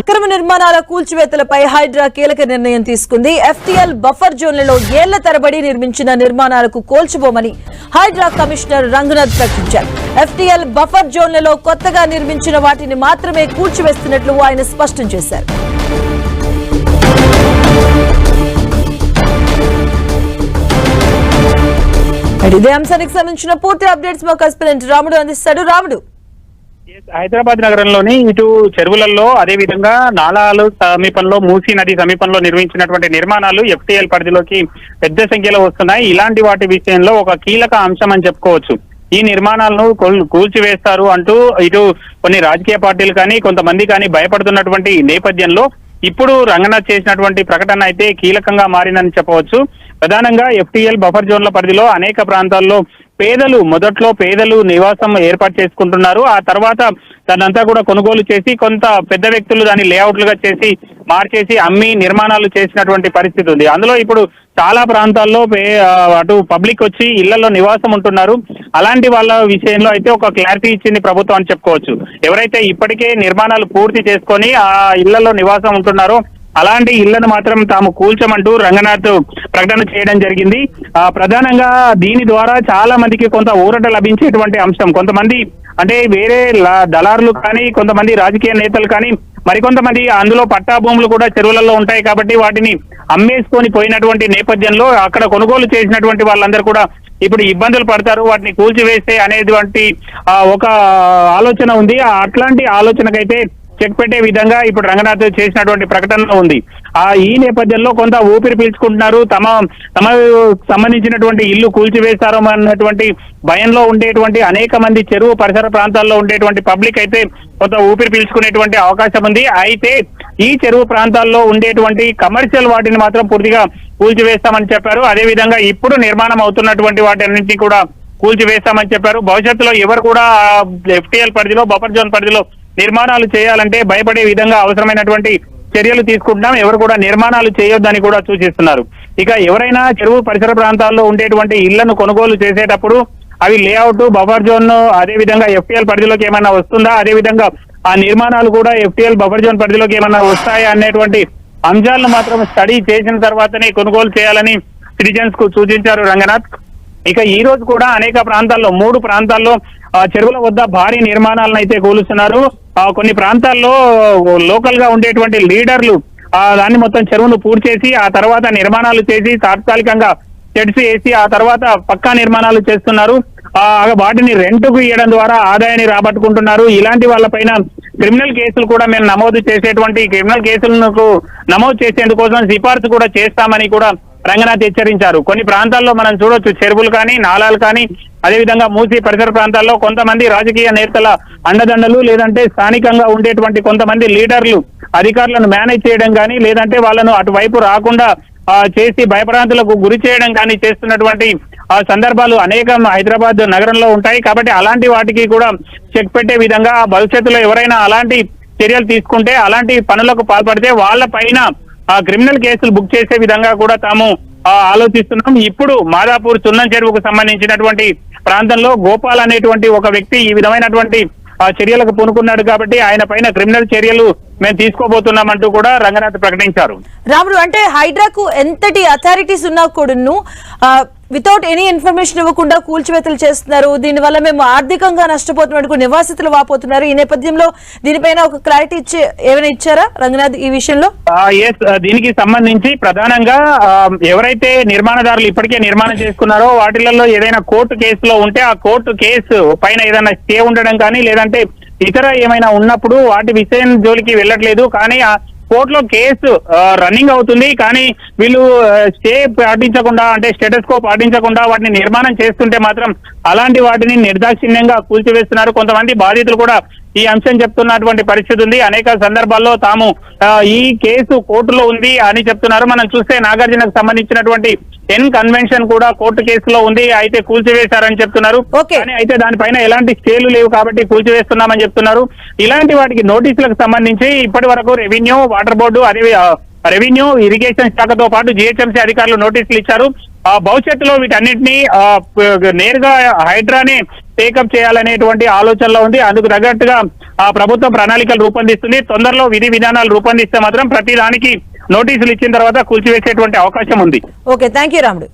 అక్రమ నిర్మాణాల కూల్చివేతలపై హైడ్రా కీలక నిర్ణయం తీసుకుంది. ఎఫ్టీఎల్ బఫర్ జోన్లలో ఏళ్ల తరబడి నిర్మించిన నిర్మాణాలకు కోల్చిపోమని హైడ్రా కమిషనర్ రంగనాథ్ ప్రకటించారు. ఎఫ్టీఎల్ బఫర్ జోన్లలో కొత్తగా నిర్మించిన వాటిని మాత్రమే కూల్చివేస్తున్నట్లు ఆయన స్పష్టం చేశారు. ఇదే అంశానికి సంబంధించిన పూర్తి అప్డేట్స్ మా కరెస్పాండెంట్ రాముడు అందిస్తాడు. రాముడు, హైదరాబాద్ నగరంలోని ఇటు చెరువులలో అదేవిధంగా నాలాలు సమీపంలో మూసీ నది సమీపంలో నిర్మించినటువంటి నిర్మాణాలు ఎఫ్టీఎల్ పరిధిలోకి పెద్ద సంఖ్యలో వస్తున్నాయి. ఇలాంటి వాటి విషయంలో ఒక కీలక అంశం అని చెప్పుకోవచ్చు. ఈ నిర్మాణాలను కూల్చివేస్తారు అంటూ ఇటు కొన్ని రాజకీయ పార్టీలు కానీ కొంతమంది కానీ భయపడుతున్నటువంటి నేపథ్యంలో ఇప్పుడు రంగనాథ్ చేసినటువంటి ప్రకటన అయితే కీలకంగా మారిందని చెప్పవచ్చు. ప్రధానంగా ఎఫ్టీఎల్ బఫర్ జోన్ల పరిధిలో అనేక ప్రాంతాల్లో మొదట్లో పేదలు నివాసం ఏర్పాటు చేసుకుంటున్నారు. ఆ తర్వాత దానంతా కూడా కొనుగోలు చేసి కొంత పెద్ద వ్యక్తులు దాన్ని లేఅవుట్లుగా చేసి మార్చేసి అమ్మి నిర్మాణాలు చేసినటువంటి పరిస్థితి ఉంది. అందులో ఇప్పుడు చాలా ప్రాంతాల్లో అటు పబ్లిక్ వచ్చి ఇళ్లలో నివాసం ఉంటున్నారు. అలాంటి వాళ్ళ విషయంలో అయితే ఒక క్లారిటీ ఇచ్చింది ప్రభుత్వం అని చెప్పుకోవచ్చు. ఎవరైతే ఇప్పటికే నిర్మాణాలు పూర్తి చేసుకొని ఆ ఇళ్లలో నివాసం ఉంటున్నారో అలాంటి ఇళ్లను మాత్రం తాము కూల్చమంటూ రంగనాథ్ ప్రకటన చేయడం జరిగింది. ప్రధానంగా దీని ద్వారా చాలా మందికి కొంత ఊరట లభించేటువంటి అంశం. కొంతమంది అంటే వేరే దళారులు కానీ కొంతమంది రాజకీయ నేతలు కానీ మరికొంతమంది అందులో పట్టా భూములు కూడా చెరువులలో ఉంటాయి కాబట్టి వాటిని అమ్మేసుకొని పోయినటువంటి నేపథ్యంలో అక్కడ కొనుగోలు చేసినటువంటి వాళ్ళందరూ కూడా ఇప్పుడు ఇబ్బందులు పడతారు, వాటిని కూల్చివేస్తే అనేటువంటి ఒక ఆలోచన ఉంది. అట్లాంటి ఆలోచనకైతే చెక్ పెట్టే విధంగా ఇప్పుడు రంగనాథ్ చేసినటువంటి ప్రకటన ఉంది. ఈ నేపథ్యంలో కొంత ఊపిరి పీల్చుకుంటున్నారు. తమ సంబంధించినటువంటి ఇల్లు కూల్చివేస్తారో అన్నటువంటి భయంలో ఉండేటువంటి అనేక మంది చెరువు పరిసర ప్రాంతాల్లో ఉండేటువంటి పబ్లిక్ అయితే కొంత ఊపిరి పీల్చుకునేటువంటి అవకాశం ఉంది. అయితే ఈ చెరువు ప్రాంతాల్లో ఉండేటువంటి కమర్షియల్ వాటిని మాత్రం పూర్తిగా కూల్చివేస్తామని చెప్పారు. అదేవిధంగా ఇప్పుడు నిర్మాణం అవుతున్నటువంటి వాటన్నింటినీ కూడా కూల్చివేస్తామని చెప్పారు. భవిష్యత్తులో ఎవరు కూడా ఎఫ్టీఎల్ పరిధిలో బఫర్ జోన్ పరిధిలో నిర్మాణాలు చేయాలంటే భయపడే విధంగా అవసరమైనటువంటి చర్యలు తీసుకుంటున్నాం, ఎవరు కూడా నిర్మాణాలు చేయొద్దని కూడా సూచిస్తున్నారు. ఇక ఎవరైనా చెరువు పరిసర ప్రాంతాల్లో ఉండేటువంటి ఇళ్లను కొనుగోలు చేసేటప్పుడు అవి లేఅవుట్ బఫర్ జోన్ అదేవిధంగా ఎఫ్టీఎల్ పరిధిలోకి ఏమైనా వస్తుందా, అదేవిధంగా ఆ నిర్మాణాలు కూడా ఎఫ్టీఎల్ బఫర్ జోన్ పరిధిలోకి ఏమైనా వస్తాయా అనేటువంటి అంశాలను మాత్రం స్టడీ చేసిన తర్వాతనే కొనుగోలు చేయాలని సిటిజన్స్ కు సూచించారు రంగనాథ్. ఇక ఈ రోజు కూడా అనేక ప్రాంతాల్లో 3 ప్రాంతాల్లో చెరువుల వద్ద భారీ నిర్మాణాలను అయితే కూలుస్తున్నారు. కొన్ని ప్రాంతాల్లో లోకల్ గా ఉండేటువంటి లీడర్లు దాన్ని మొత్తం చెరువును పూర్తి చేసి ఆ తర్వాత నిర్మాణాలు చేసి తాత్కాలికంగా షెడ్స్ వేసి ఆ తర్వాత పక్కా నిర్మాణాలు చేస్తున్నారు. వాటిని రెంట్కు ఇవ్వడం ద్వారా ఆదాయాన్ని రాబట్టుకుంటున్నారు. ఇలాంటి వాళ్ళపైన క్రిమినల్ కేసులు కూడా మేము నమోదు చేసేటువంటి క్రిమినల్ కేసులకు నమోదు చేసేందుకోసం సిఫార్సు కూడా చేస్తామని కూడా రంగనాథ్ హెచ్చరించారు. కొన్ని ప్రాంతాల్లో మనం చూడొచ్చు చెరువులు కానీ నాలాలు కానీ అదేవిధంగా మూసీ పరిసర ప్రాంతాల్లో కొంతమంది రాజకీయ నేతల అండదండలు లేదంటే స్థానికంగా ఉండేటువంటి కొంతమంది లీడర్లు అధికారులను మేనేజ్ చేయడం కానీ లేదంటే వాళ్ళను అటువైపు రాకుండా చేసి భయభ్రాంతులకు గురి చేయడం కానీ చేస్తున్నటువంటి సందర్భాలు అనేకం హైదరాబాద్ నగరంలో ఉంటాయి. కాబట్టి అలాంటి వాటికి కూడా చెక్ పెట్టే విధంగా భవిష్యత్తులో ఎవరైనా అలాంటి చర్యలు తీసుకుంటే అలాంటి పనులకు పాల్పడితే వాళ్ళ పైన క్రిమినల్ కేసులు బుక్ చేసే విధంగా కూడా తాము ఆలోచిస్తున్నాం. ఇప్పుడు మాదాపూర్ చున్నం చెరువుకు సంబంధించినటువంటి ప్రాంతంలో గోపాల్ అనేటువంటి ఒక వ్యక్తి ఈ విధమైనటువంటి చర్యలకు పూనుకున్నాడు కాబట్టి ఆయన పైన క్రిమినల్ చర్యలు మేము తీసుకోబోతున్నామంటూ కూడా రంగనాథ్ ప్రకటించారు. రాముడు, అంటే హైడ్రాకు ఎంతటి అథారిటీస్ ఉన్నా కూడాను వితౌట్ ఎనీ ఇన్ఫర్మేషన్ ఇవ్వకుండా కూల్చివేతలు చేస్తున్నారు. దీనివల్ల మేము ఆర్థికంగా నష్టపోతున్నట్టు నివాసితులు వాపోతున్నారు. ఈ నేపథ్యంలో దీనిపైన ఒక క్లారిటీ ఏమైనా ఇచ్చారా రంగనాథ్ ఈ విషయంలో? దీనికి సంబంధించి ప్రధానంగా ఎవరైతే నిర్మాణదారులు ఇప్పటికే నిర్మాణం చేసుకున్నారో వాటిలలో ఏదైనా కోర్టు కేసులో ఉంటే ఆ కోర్టు కేసు పైన ఏదైనా స్టే ఉండడం కానీ లేదంటే ఇతర ఏమైనా ఉన్నప్పుడు వాటి విషయం జోలికి వెళ్ళట్లేదు. కానీ కోర్టులో కేసు రన్నింగ్ అవుతుంది. కానీ వీళ్ళు స్టే పాటించకుండా అంటే స్టేటస్ కో పాటించకుండా వాటిని నిర్మాణం చేస్తుంటే మాత్రం అలాంటి వాటిని నిర్దాక్షిణ్యంగా కూల్చివేస్తున్నారు. కొంతమంది బాధితులు కూడా ఈ అంశం చెప్తున్నటువంటి పరిస్థితి ఉంది. అనేక సందర్భాల్లో తాము ఈ కేసు కోర్టులో ఉంది అని చెప్తున్నారు. మనం చూస్తే నాగార్జునకు సంబంధించినటువంటి కన్వెన్షన్ కూడా కోర్టు కేసులో ఉంది, అయితే కూల్చివేశారని చెప్తున్నారు. కానీ అయితే దానిపైన ఎలాంటి స్టేలు లేవు కాబట్టి కూల్చివేస్తున్నామని చెప్తున్నారు. ఇలాంటి వాటికి నోటీసులకు సంబంధించి ఇప్పటి వరకు రెవెన్యూ, వాటర్ బోర్డు, అదే రెవెన్యూ, ఇరిగేషన్ శాఖతో పాటు జిహెచ్ఎంసీ అధికారులు నోటీసులు ఇచ్చారు. భవిష్యత్తులో వీటన్నిటిని నేరుగా హైడ్రాని టేకప్ చేయాలనేటువంటి ఆలోచనలో ఉంది. అందుకు తగ్గట్టుగా ప్రభుత్వం ప్రణాళికలు రూపొందిస్తుంది. తొందరలో విధి విధానాలు రూపొందిస్తే మాత్రం ప్రతి దానికి నోటీసులు ఇచ్చిన తర్వాత కూల్చివేసేటువంటి అవకాశం ఉంది. ఓకే, థ్యాంక్ యూ రాముడు.